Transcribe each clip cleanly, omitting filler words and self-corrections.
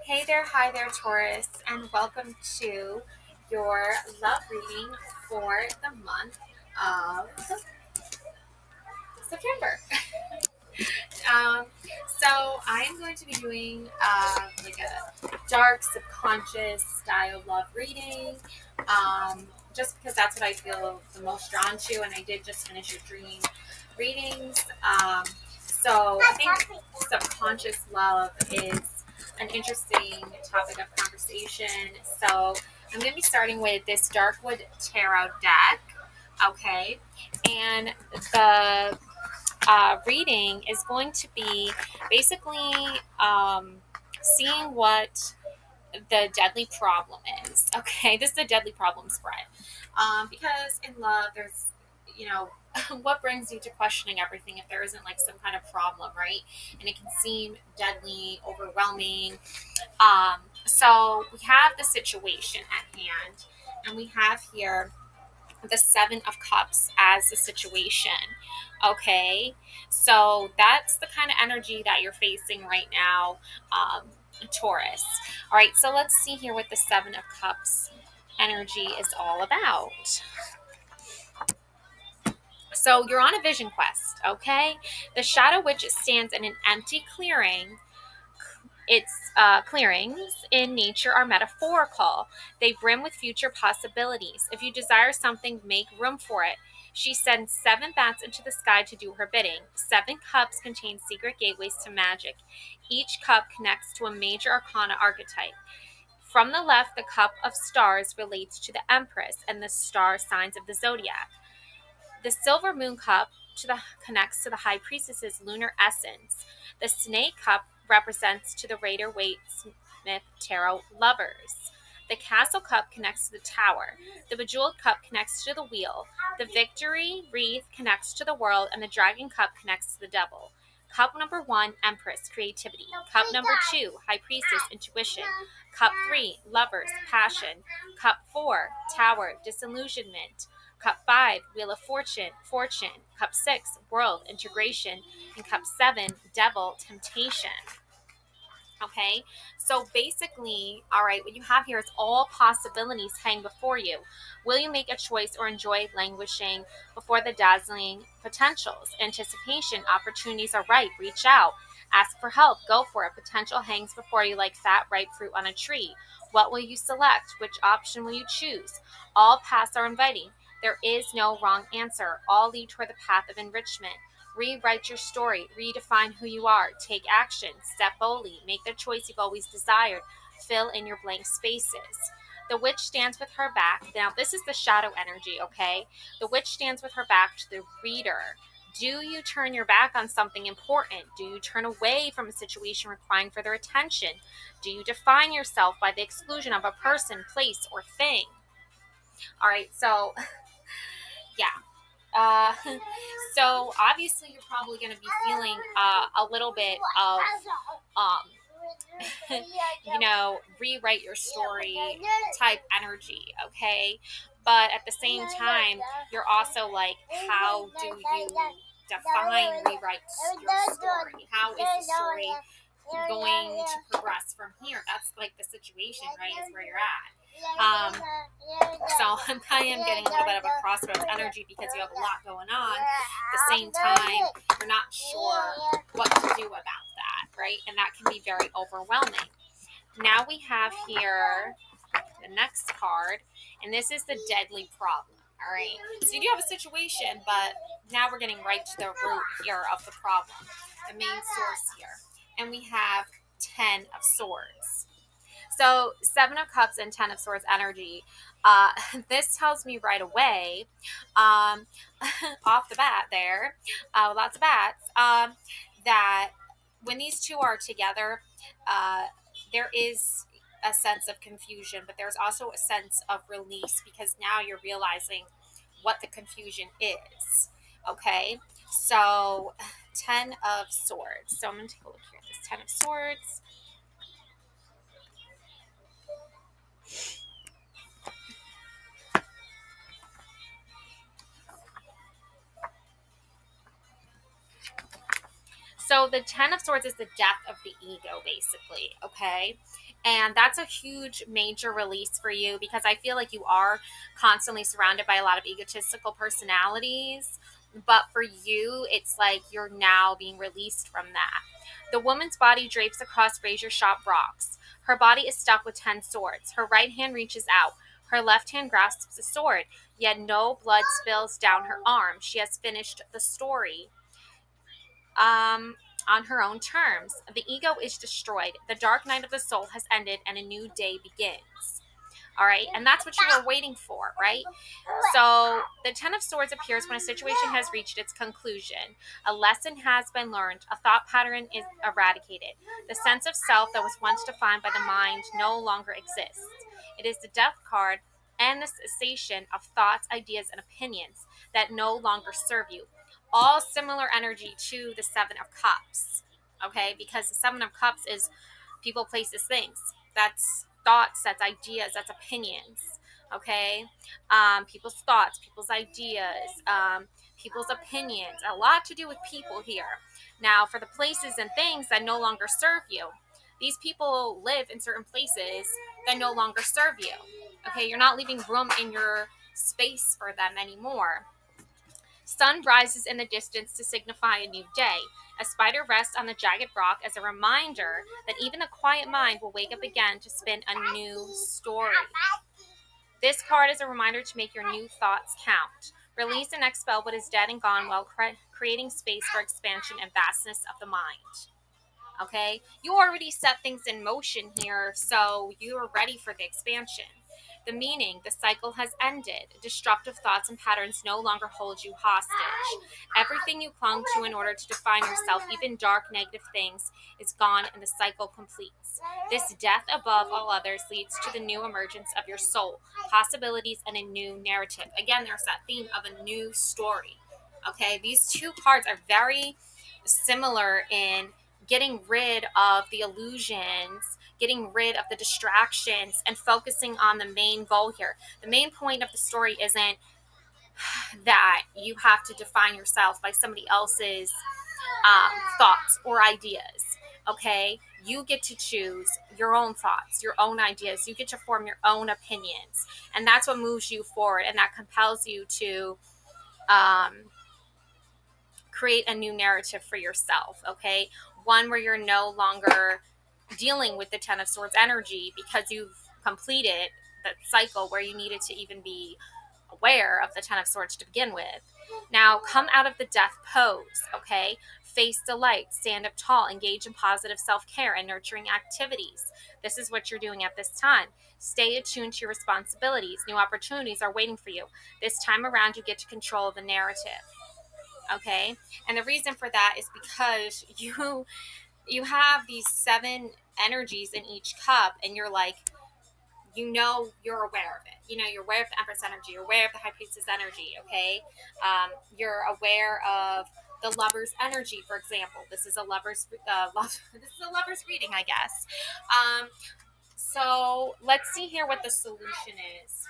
Hey there, hi there, Taurus, and welcome to your love reading for the month of September. Um, so I'm going to be doing like a dark subconscious style love reading, just because that's what I feel the most drawn to, and I did just finish your dream readings. So I think subconscious love is an interesting topic of conversation. So I'm going to be starting with this Darkwood Tarot deck. Okay, and the reading is going to be basically seeing what the deadly problem is. Okay, this is a deadly problem spread. Because in love, there's, what brings you to questioning everything if there isn't like some kind of problem, right? And it can seem deadly, overwhelming. So we have the situation at hand, and we have here the Seven of Cups as the situation. Okay, so that's the kind of energy that you're facing right now, Taurus. All right, so let's see here what the Seven of Cups energy is all about. So you're on a vision quest, okay? The Shadow Witch stands in an empty clearing. Its clearings in nature are metaphorical. They brim with future possibilities. If you desire something, make room for it. She sends 7 bats into the sky to do her bidding. 7 cups contain secret gateways to magic. Each cup connects to a major arcana archetype. From the left, the cup of stars relates to the Empress and the star signs of the zodiac. The silver moon cup connects to the high priestess's lunar essence. The snake cup represents to the Rider Waite Smith tarot lovers. The castle cup connects to the tower. The bejeweled cup connects to the wheel. The victory wreath connects to the world, and the dragon cup connects to the devil. Cup number 1, Empress, creativity. Cup number 2, High Priestess, intuition. Cup 3, Lovers, passion. Cup 4, Tower, disillusionment. Cup 5, Wheel of Fortune, fortune. Cup 6, World, integration. And Cup 7, Devil, temptation. Okay, so basically, all right, what you have here is all possibilities hang before you. Will you make a choice or enjoy languishing before the dazzling potentials? Anticipation, opportunities are ripe, reach out. Ask for help, go for it. Potential hangs before you like fat, ripe fruit on a tree. What will you select? Which option will you choose? All paths are inviting. There is no wrong answer. All lead toward the path of enrichment. Rewrite your story, redefine who you are, take action, step boldly, make the choice you've always desired, fill in your blank spaces. The witch stands with her back. Now, this is the shadow energy, okay? The witch stands with her back to the reader. Do you turn your back on something important? Do you turn away from a situation requiring further attention? Do you define yourself by the exclusion of a person, place, or thing? All right, so, yeah. Uh, so obviously you're probably going to be feeling a little bit of, rewrite your story type energy, okay? But at the same time, you're also like, how do you define rewrite your story? How is the story going to progress from here? That's like the situation, right? Is where you're at. So I'm kind of getting a little bit of a crossroads energy because you have a lot going on. At the same time, you're not sure what to do about that, right? And that can be very overwhelming. Now we have here the next card, and this is the deadly problem. All right. So you do have a situation, but now we're getting right to the root here of the problem, the main source here. And we have 10 of Swords. So 7 of Cups and 10 of Swords energy. This tells me right away, off the bat there, lots of bats, that when these two are together, there is a sense of confusion, but there's also a sense of release because now you're realizing what the confusion is. Okay, so 10 of Swords. So I'm going to take a look here at this 10 of Swords. So the Ten of Swords is the death of the ego, basically, okay? And that's a huge, major release for you because I feel like you are constantly surrounded by a lot of egotistical personalities. But for you, it's like you're now being released from that. The woman's body drapes across razor sharp rocks. Her body is stuck with 10 swords. Her right hand reaches out. Her left hand grasps a sword, yet no blood spills down her arm. She has finished the story um, on her own terms. The ego is destroyed. The dark night of the soul has ended and a new day begins. All right. And that's what you were waiting for, right? So the Ten of Swords appears when a situation has reached its conclusion. A lesson has been learned. A thought pattern is eradicated. The sense of self that was once defined by the mind no longer exists. It is the death card and the cessation of thoughts, ideas, and opinions that no longer serve you. All similar energy to the Seven of Cups. Okay, because the Seven of Cups is people, places, things. That's thoughts, that's ideas, that's opinions. Okay, people's thoughts, people's ideas, people's opinions. A lot to do with people here. Now, for the places and things that no longer serve you, these people live in certain places that no longer serve you. Okay, you're not leaving room in your space for them anymore. Sun rises in the distance to signify a new day. A spider rests on the jagged rock as a reminder that even the quiet mind will wake up again to spin a new story. This card is a reminder to make your new thoughts count. Release and expel what is dead and gone while creating space for expansion and vastness of the mind. Okay, you already set things in motion here, so you are ready for the expansion. The meaning, the cycle has ended. Destructive thoughts and patterns no longer hold you hostage. Everything you clung to in order to define yourself, even dark negative things, is gone and the cycle completes. This death above all others leads to the new emergence of your soul, possibilities, and a new narrative. Again, there's that theme of a new story. Okay, these two cards are very similar in getting rid of the illusions, getting rid of the distractions, and focusing on the main goal here. The main point of the story isn't that you have to define yourself by somebody else's thoughts or ideas. Okay, you get to choose your own thoughts, your own ideas. You get to form your own opinions, and that's what moves you forward, and that compels you to um, create a new narrative for yourself. Okay, one where you're no longer dealing with the Ten of Swords energy because you've completed that cycle where you needed to even be aware of the Ten of Swords to begin with. Now, come out of the death pose, okay? Face the light, stand up tall, engage in positive self care and nurturing activities. This is what you're doing at this time. Stay attuned to your responsibilities. New opportunities are waiting for you. This time around, you get to control the narrative, okay? And the reason for that is because you have these seven energies in each cup, and you're like, you're aware of it. You're aware of the Empress energy. You're aware of the High Priestess energy. Okay, you're aware of the Lover's energy, for example. This is a lover's this is a lover's reading, I guess. So let's see here what the solution is.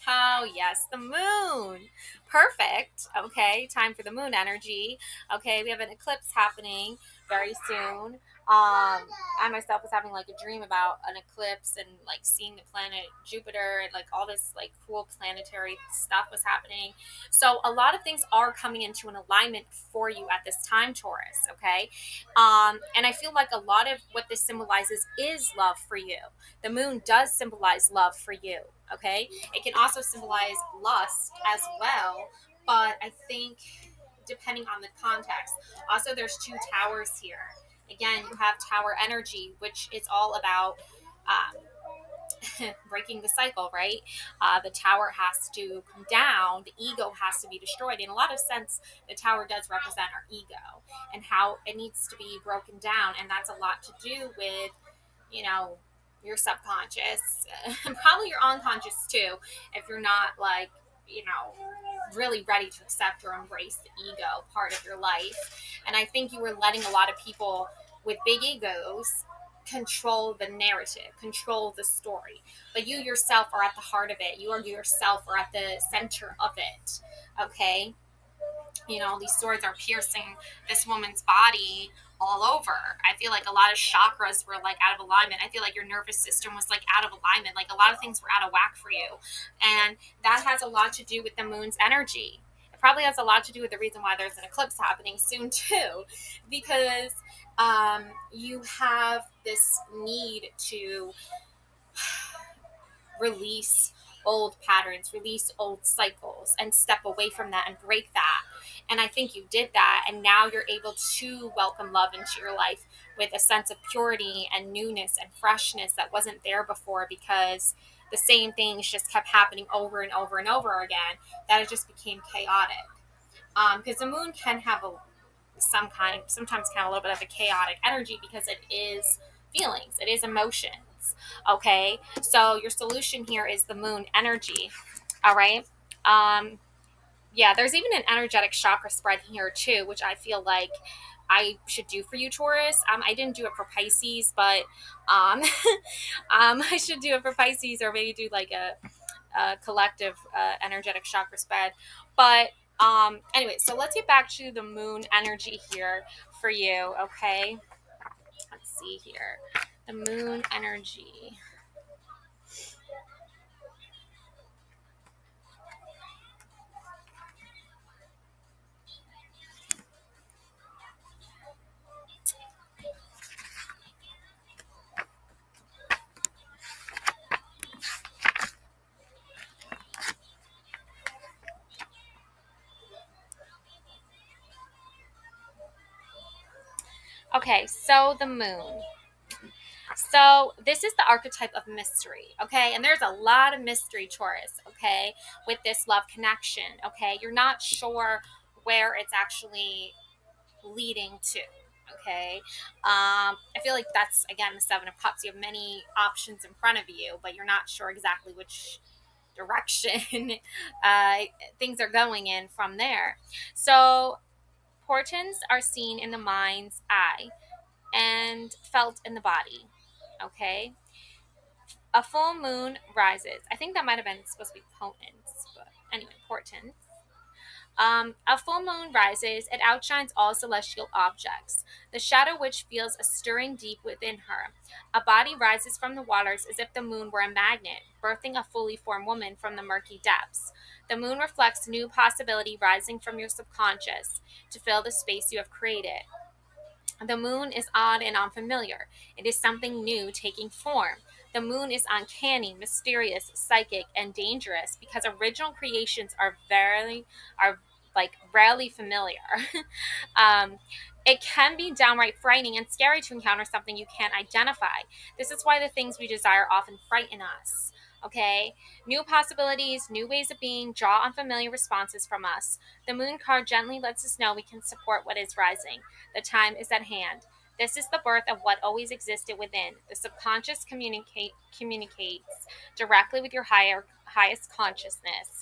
Oh, yes, the moon. Perfect. Okay, time for the moon energy. Okay, we have an eclipse happening very soon. I myself was having like a dream about an eclipse and like seeing the planet Jupiter and like all this like cool planetary stuff was happening. So a lot of things are coming into an alignment for you at this time, Taurus. Okay, and I feel like a lot of what this symbolizes is love for you. The moon does symbolize love for you. Okay, it can also symbolize lust as well, but I think depending on the context. Also, there's two towers here. Again, you have tower energy, which is all about breaking the cycle, right? The tower has to come down, the ego has to be destroyed. In a lot of sense, the tower does represent our ego and how it needs to be broken down, and that's a lot to do with, you know, your subconscious, and probably your unconscious too, if you're not like, really ready to accept or embrace the ego part of your life. And I think you were letting a lot of people with big egos control the narrative, control the story. But you yourself are at the heart of it. You yourself are at the center of it. Okay? These swords are piercing this woman's body all over. I feel like a lot of chakras were like out of alignment. I feel like your nervous system was like out of alignment. Like a lot of things were out of whack for you. And that has a lot to do with the moon's energy. It probably has a lot to do with the reason why there's an eclipse happening soon, too, because you have this need to release old patterns, release old cycles, and step away from that and break that. And I think you did that. And now you're able to welcome love into your life with a sense of purity and newness and freshness that wasn't there before because the same things just kept happening over and over and over again, that it just became chaotic. Because the moon can have sometimes kind of a little bit of a chaotic energy because it is feelings, it is emotions. Okay, so your solution here is the moon energy. All right. Um, yeah, there's even an energetic chakra spread here too, which I feel like I should do for you, Taurus. I didn't do it for Pisces, but I should do it for Pisces, or maybe do like a collective energetic chakra spread. But anyway, so let's get back to the moon energy here for you. Okay, let's see here, the moon energy. Okay, so the moon. So this is the archetype of mystery, okay? And there's a lot of mystery, Taurus, okay, with this love connection, okay? You're not sure where it's actually leading to, okay? I feel like that's, again, the Seven of Cups. You have many options in front of you, but you're not sure exactly which direction uh, things are going in from there. So portents are seen in the mind's eye and felt in the body, okay? A full moon rises. I think that might have been supposed to be potents, but anyway, portents. A full moon rises, it outshines all celestial objects. The shadow witch feels a stirring deep within her. A body rises from the waters as if the moon were a magnet, birthing a fully formed woman from the murky depths. The moon reflects new possibility rising from your subconscious to fill the space you have created. The moon is odd and unfamiliar. It is something new taking form. The moon is uncanny, mysterious, psychic, and dangerous because original creations are like rarely familiar. um, it can be downright frightening and scary to encounter something you can't identify. This is why the things we desire often frighten us. Okay, new possibilities, new ways of being draw unfamiliar responses from us. The moon card gently lets us know we can support what is rising. The time is at hand. This is the birth of what always existed within. The subconscious communicates directly with your highest consciousness.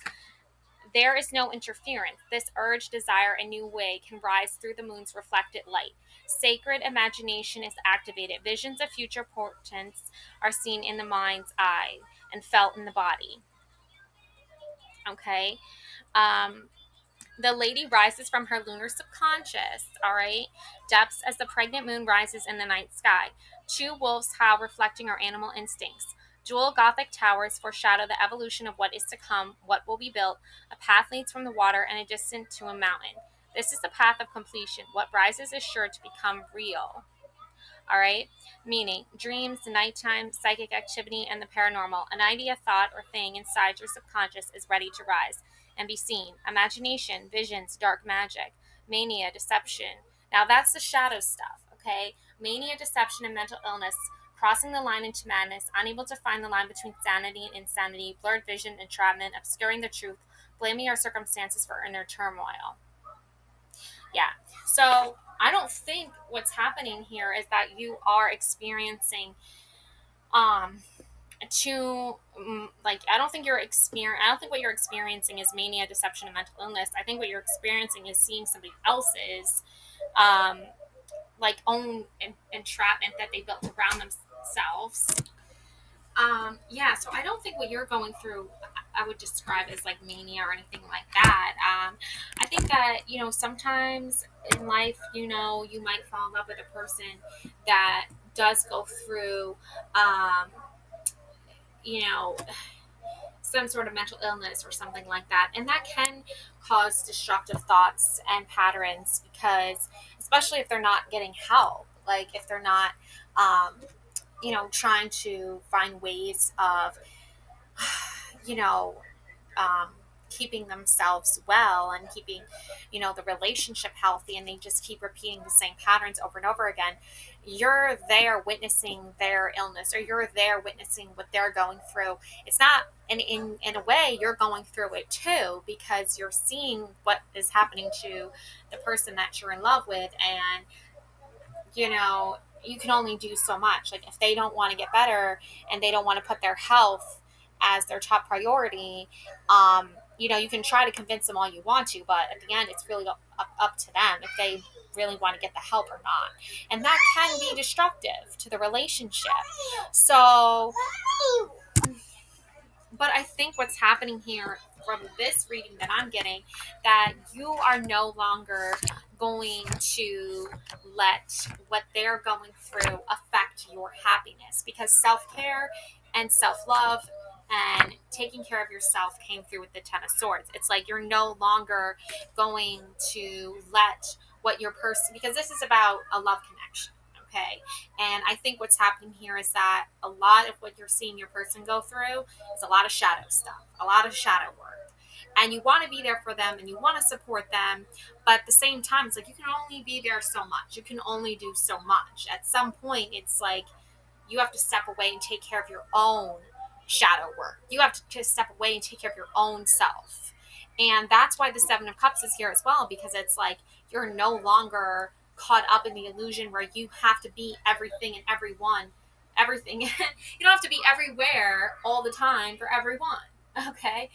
There is no interference. This urge, desire, a new way can rise through the moon's reflected light. Sacred imagination is activated. Visions of future portents are seen in the mind's eye and felt in the body. Okay. Um, the lady rises from her lunar subconscious, all right? Depths as the pregnant moon rises in the night sky. Two wolves howl, reflecting our animal instincts. Dual Gothic towers foreshadow the evolution of what is to come, what will be built. A path leads from the water and a descent to a mountain. This is the path of completion. What rises is sure to become real. All right, meaning dreams, nighttime, psychic activity, and the paranormal. An idea, thought, or thing inside your subconscious is ready to rise and be seen. Imagination, visions, dark magic, mania, deception. Now that's the shadow stuff, okay? Mania, deception, and mental illness, crossing the line into madness, unable to find the line between sanity and insanity, blurred vision, entrapment, obscuring the truth, blaming our circumstances for inner turmoil. Yeah. So I don't think what's happening here is that you are experiencing um like I don't think what you're experiencing is mania, deception, and mental illness. I think what you're experiencing is seeing somebody else's um like own entrapment that they built around themselves. Yeah, so I don't think what you're going through, I would describe as like mania or anything like that. I think that, sometimes in life, you might fall in love with a person that does go through, um, you know, some sort of mental illness or something like that. And that can cause destructive thoughts and patterns because, especially if they're not getting help, like if they're not, um, trying to find ways of, you know, um, keeping themselves well and keeping, the relationship healthy, and they just keep repeating the same patterns over and over again. You're there witnessing their illness, or you're there witnessing what they're going through. It's not, and in a way, you're going through it too, because you're seeing what is happening to the person that you're in love with, and you can only do so much. Like if they don't want to get better and they don't want to put their health as their top priority, you can try to convince them all you want to, but at the end, it's really up to them if they really want to get the help or not. And that can be destructive to the relationship. So, but I think what's happening here from this reading that I'm getting, that you are no longer going to let what they're going through affect your happiness, because self-care and self-love and taking care of yourself came through with the Ten of Swords. It's like you're no longer going to let what your person, because this is about a love connection. Okay. And I think what's happening here is that a lot of what you're seeing your person go through is a lot of shadow stuff, a lot of shadow work. And you want to be there for them and you want to support them. But at the same time, it's like you can only be there so much. You can only do so much. At some point, it's like you have to step away and take care of your own shadow work. You have to step away and take care of your own self. And that's why the Seven of Cups is here as well, because it's like you're no longer caught up in the illusion where you have to be everything and everyone. Everything. You don't have to be everywhere all the time for everyone. Okay.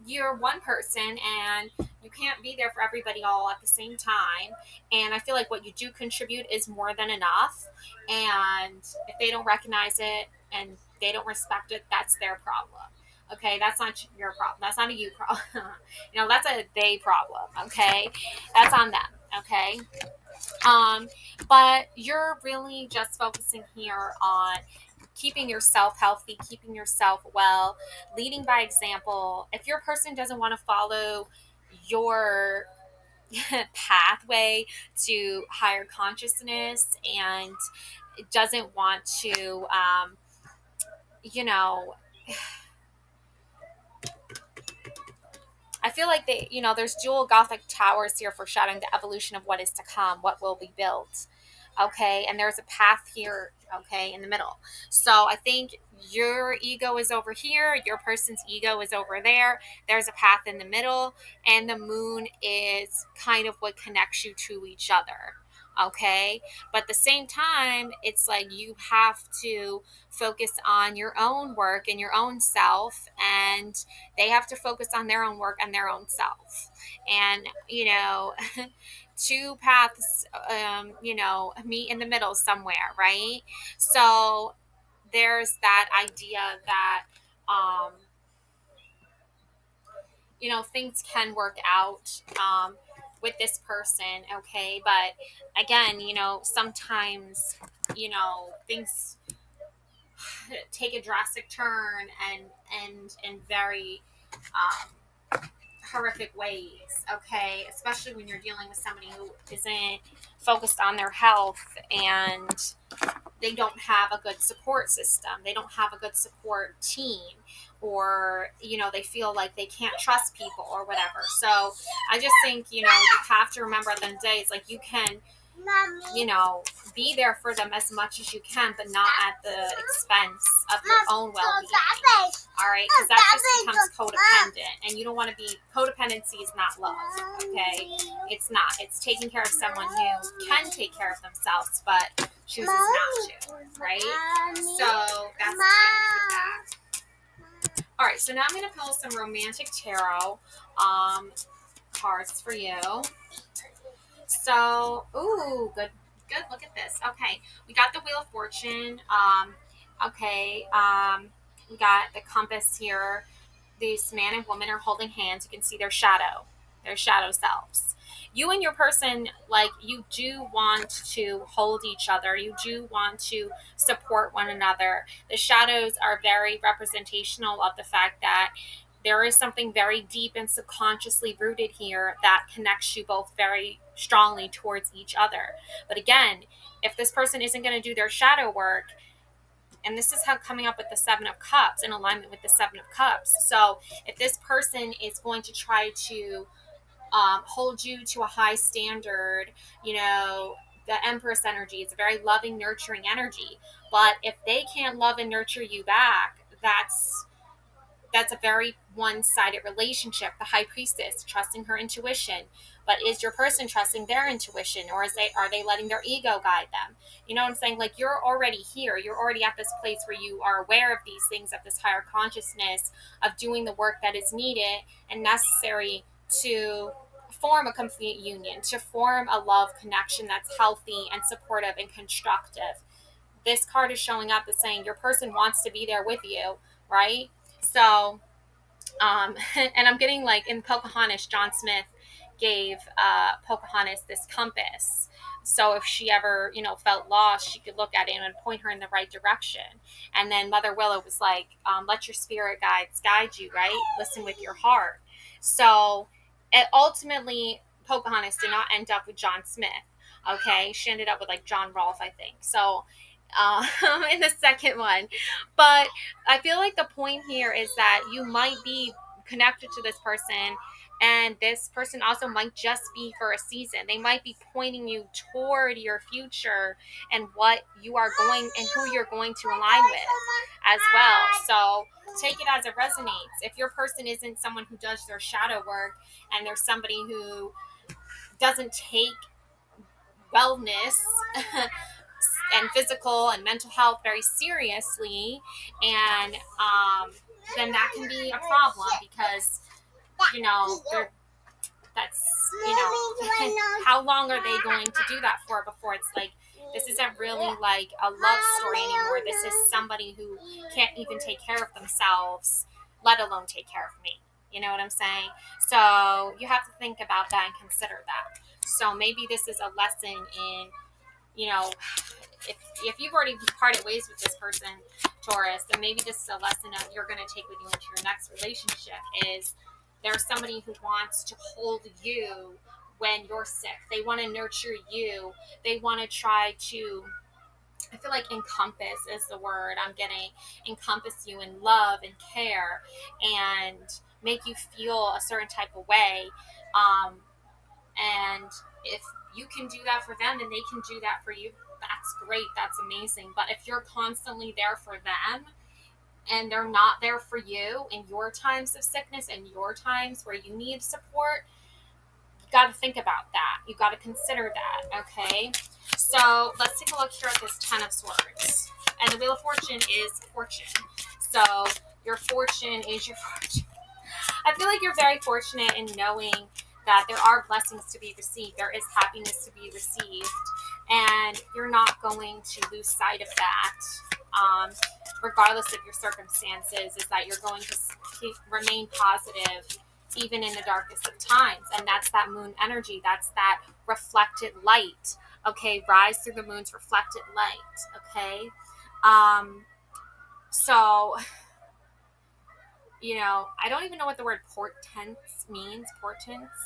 You're one person and you can't be there for everybody all at the same time. And I feel like what you do contribute is more than enough. And if they don't recognize it and they don't respect it, that's their problem. Okay, that's not your problem. That's not a you problem. That's a they problem. Okay, that's on them. Okay, but you're really just focusing here on keeping yourself healthy, keeping yourself well, leading by example. If your person doesn't want to follow your pathway to higher consciousness and doesn't want to, you know, I feel like there's dual Gothic towers here foreshadowing the evolution of what is to come, what will be built. Okay, and there's a path here, okay, in the middle. So I think your ego is over here, your person's ego is over there. There's a path in the middle, and the moon is kind of what connects you to each other. Okay, but at the same time, it's like you have to focus on your own work and your own self, and they have to focus on their own work and their own self. And two paths meet in the middle somewhere, right? So there's that idea that um things can work out with this person. Okay, but again, sometimes things take a drastic turn and very horrific ways. Okay, especially when you're dealing with somebody who isn't focused on their health, and they don't have a good support system, they don't have a good support team, or they feel like they can't trust people or whatever. So I just think you have to remember at the end of the day, it's like you can be there for them as much as you can, but not at the expense of your own well-being. All right, because that just becomes codependent, and you don't want to be. Codependency is not love. Okay, it's not. It's taking care of someone who can take care of themselves, but chooses not to. Right. So that's the thing with that. All right, so now I'm going to pull some romantic tarot cards for you. So, ooh, good. Look at this. Okay, we got the Wheel of Fortune. Okay, we got the compass here. this man and woman are holding hands. You can see their shadow selves. You and your person, like, you do want to hold each other. You do want to support one another. The shadows are very representational of the fact that there is something very deep and subconsciously rooted here that connects you both very strongly towards each other. But again, if this person isn't going to do their shadow work, and this is how coming up with the Seven of Cups in alignment with the Seven of Cups. So if this person is going to try to hold you to a high standard, you know, the Empress energy is a very loving, nurturing energy. But if they can't love and nurture you back, that's a very one-sided relationship. The High Priestess trusting her intuition, but is your person trusting their intuition, or are they letting their ego guide them? You know what I'm saying? Like, you're already here. You're already at this place where you are aware of these things, of this higher consciousness, of doing the work that is needed and necessary to form a complete union, to form a love connection that's healthy and supportive and constructive. This card is showing up as saying your person wants to be there with you, right? So, and I'm getting, like, in Pocahontas, John Smith gave Pocahontas this compass. So if she ever, you know, felt lost, she could look at it and point her in the right direction. And then Mother Willow was like, let your spirit guides guide you, right? Listen with your heart. So ultimately, Pocahontas did not end up with John Smith. Okay, she ended up with, like, John Rolfe, I think. So in the second one. But I feel like the point here is that you might be connected to this person, and this person also might just be for a season. They might be pointing you toward your future and what you are going and who you're going to align with as well. So take it as it resonates. If your person isn't someone who does their shadow work, and there's somebody who doesn't take wellness and physical and mental health very seriously, and then that can be a problem, because, you know, that's, you know, how long are they going to do that for before it's like, this isn't really like a love story anymore. This is somebody who can't even take care of themselves, let alone take care of me. You know what I'm saying? So you have to think about that and consider that. So maybe this is a lesson in, you know, if you've already parted ways with this person, Taurus, then maybe this is a lesson that you're going to take with you into your next relationship. Is there's somebody who wants to hold you when you're sick. They want to nurture you. They want to try to, I feel like encompass is the word I'm getting, encompass you in love and care, and make you feel a certain type of way. And if you can do that for them and they can do that for you, that's great. That's amazing. But if you're constantly there for them and they're not there for you in your times of sickness and your times where you need support, you got to think about that. You got to consider that. Okay. So let's take a look here at this Ten of Swords. And the Wheel of Fortune is fortune. So your fortune is your fortune. I feel like you're very fortunate in knowing that there are blessings to be received. There is happiness to be received. And you're not going to lose sight of that, regardless of your circumstances, is that you're going to remain positive even in the darkest of times. And that's that moon energy. That's that reflected light. Okay, rise through the moon's reflected light. Okay. So, you know, I don't even know what the word portents means, portents,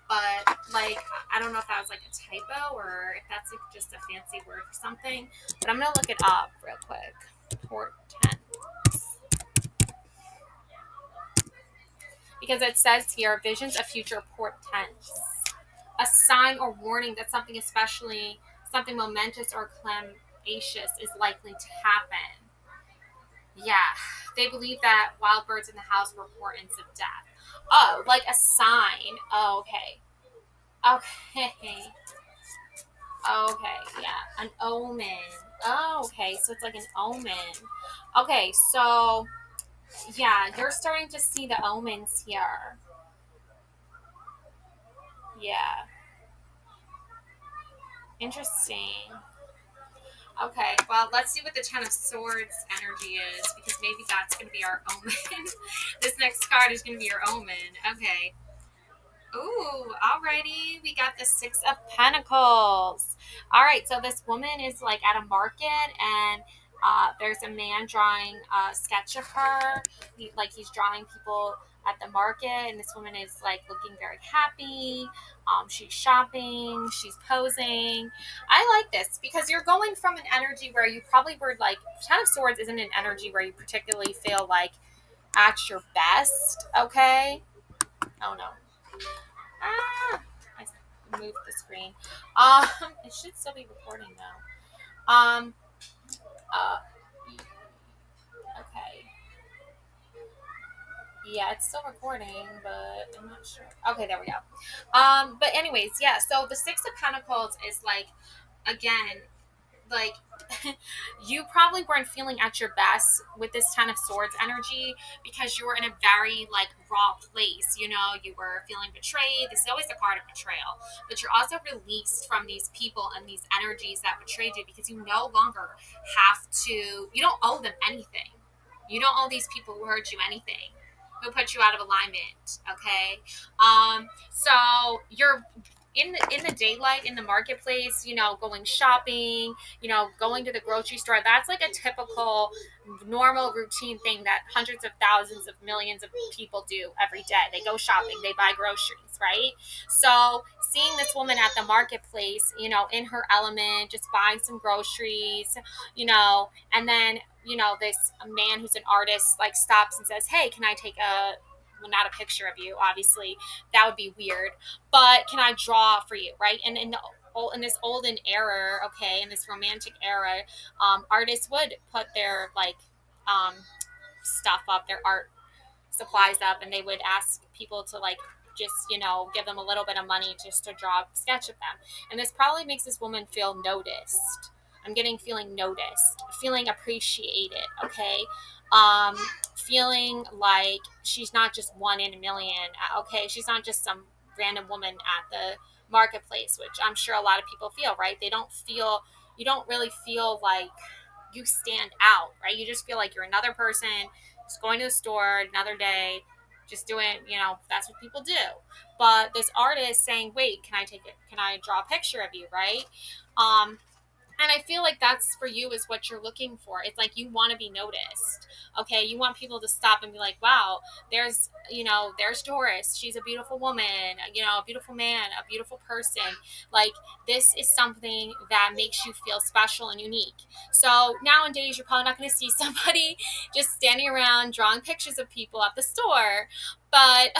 but, like, I don't know if that was like a typo or if that's like just a fancy word for something, but I'm going to look it up real quick. Portent. Because it says here, visions of future portents. A sign or warning that something, especially something momentous or calamitous, is likely to happen. Yeah, they believe that wild birds in the house were portents of death. Oh, like a sign. Oh, okay. Okay. Okay, yeah. An omen. Oh, okay. So it's like an omen. Okay, so yeah, you're starting to see the omens here. Yeah. Interesting. Okay, well, let's see what the Ten of Swords energy is, because maybe that's going to be our omen. This next card is going to be your omen. Okay. Ooh, alrighty. We got the Six of Pentacles. All right, so this woman is like at a market, and there's a man drawing a sketch of her. He's drawing people at the market, and this woman is like looking very happy. She's shopping, she's posing. I like this because you're going from an energy where you probably were like, Ten of Swords isn't an energy where you particularly feel like at your best, okay? Oh no. Ah, I moved the screen. It should still be recording though. Uh, okay. Yeah, it's still recording, but I'm not sure. Okay, there we go. But anyways, yeah. So the Six of Pentacles is like, again, like you probably weren't feeling at your best with this Ten of Swords energy because you were in a very like raw place. You know, you were feeling betrayed. This is always a card of betrayal, but you're also released from these people and these energies that betrayed you because you no longer have to, you don't owe them anything. You don't owe these people who hurt you anything, who put you out of alignment. Okay. So you're in the daylight in the marketplace, you know, going shopping, you know, going to the grocery store. That's like a typical normal routine thing that hundreds of thousands of millions of people do every day. They go shopping, they buy groceries, right? So seeing this woman at the marketplace, you know, in her element, just buying some groceries, you know, and then, you know, this man who's an artist like stops and says, hey, can I take a, well, not a picture of you, obviously that would be weird, but can I draw for you, right? And in this olden era, okay, in this romantic era, artists would put their like um, stuff up, their art supplies up, and they would ask people to like just, you know, give them a little bit of money just to draw a sketch of them. And this probably makes this woman feel noticed. I'm getting feeling noticed, feeling appreciated, okay? um Feeling like she's not just one in a million, okay? She's not just some random woman at the marketplace, which I'm sure a lot of people feel, right? They don't feel, you don't really feel like you stand out, right? You just feel like you're another person just going to the store another day, just doing, you know, that's what people do. But this artist saying, wait, can I take it? Can I draw a picture of you, right? Um, and I feel like that's for you is what you're looking for. It's like you want to be noticed. Okay. You want people to stop and be like, wow, there's, you know, there's Taurus. She's a beautiful woman, you know, a beautiful man, a beautiful person. Like this is something that makes you feel special and unique. So nowadays, you're probably not going to see somebody just standing around drawing pictures of people at the store. But,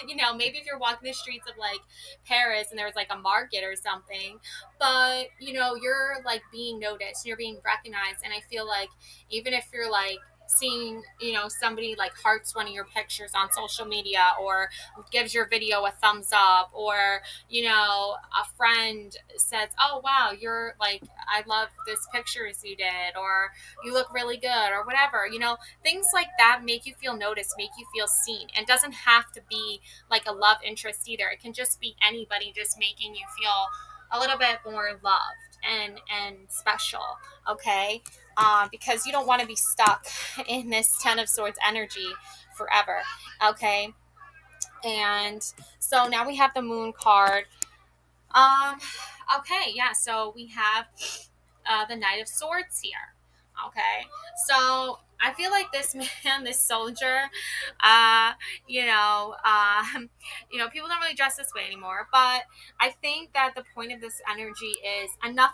you know, maybe if you're walking the streets of like Paris and there's like a market or something, but you know, you're like being noticed, you're being recognized. And I feel like even if you're like seeing, you know, somebody like hearts one of your pictures on social media or gives your video a thumbs up, or you know, a friend says, oh wow, you're like, I love this pictures you did, or you look really good, or whatever, you know, things like that make you feel noticed, make you feel seen. And doesn't have to be like a love interest either. It can just be anybody just making you feel a little bit more loved and special, okay? Because you don't want to be stuck in this Ten of Swords energy forever, okay? And so now we have the Moon card. um okay, yeah, so we have the Knight of Swords here. Okay, so I feel like this man, this soldier, uh, you know, you know, people don't really dress this way anymore. But I think that the point of this energy is enough,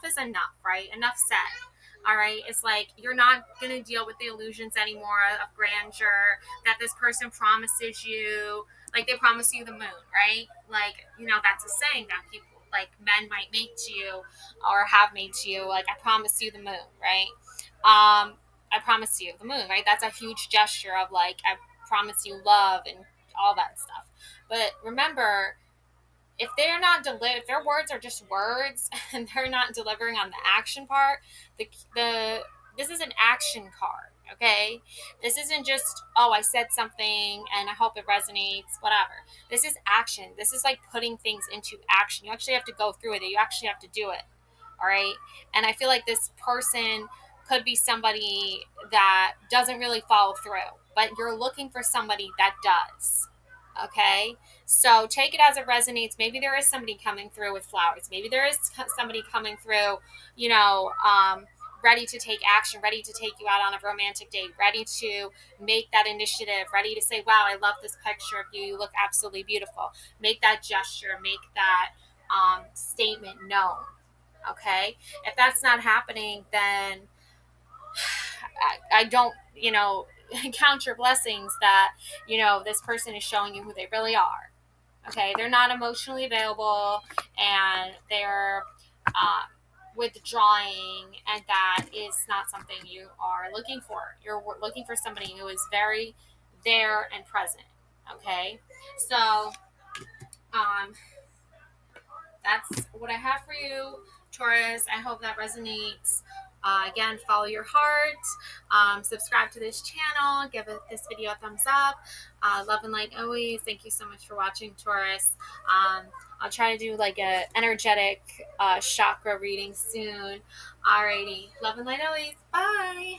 right? Enough said. All right, it's like you're not gonna deal with the illusions anymore of grandeur that this person promises you. Like they promise you the moon, right? Like, you know, that's a saying that people like men might make to you or have made to you, like, I promise you the moon, right? I promise you the moon, right? That's a huge gesture of like, I promise you love and all that stuff. But remember, if they're not if their words are just words and they're not delivering on the action part, the this is an action card, okay? This isn't just, oh, I said something and I hope it resonates, whatever. This is action. This is like putting things into action. You actually have to go through with it. You actually have to do it. All right. And I feel like this person could be somebody that doesn't really follow through, but you're looking for somebody that does. Okay. So take it as it resonates. Maybe there is somebody coming through with flowers. Maybe there is somebody coming through, you know, ready to take action, ready to take you out on a romantic date, ready to make that initiative, ready to say, wow, I love this picture of you. You look absolutely beautiful. Make that gesture, make that statement known. Okay. If that's not happening, then I don't, count your blessings that, this person is showing you who they really are. Okay. They're not emotionally available, and they're withdrawing, and that is not something you are looking for. You're looking for somebody who is very there and present. Okay. So, um, that's what I have for you, Taurus. I hope that resonates. Again, follow your heart. Subscribe to this channel. Give this video a thumbs up. Love and light always. Thank you so much for watching, Taurus. I'll try to do like a energetic chakra reading soon. Alrighty. Love and light always. Bye.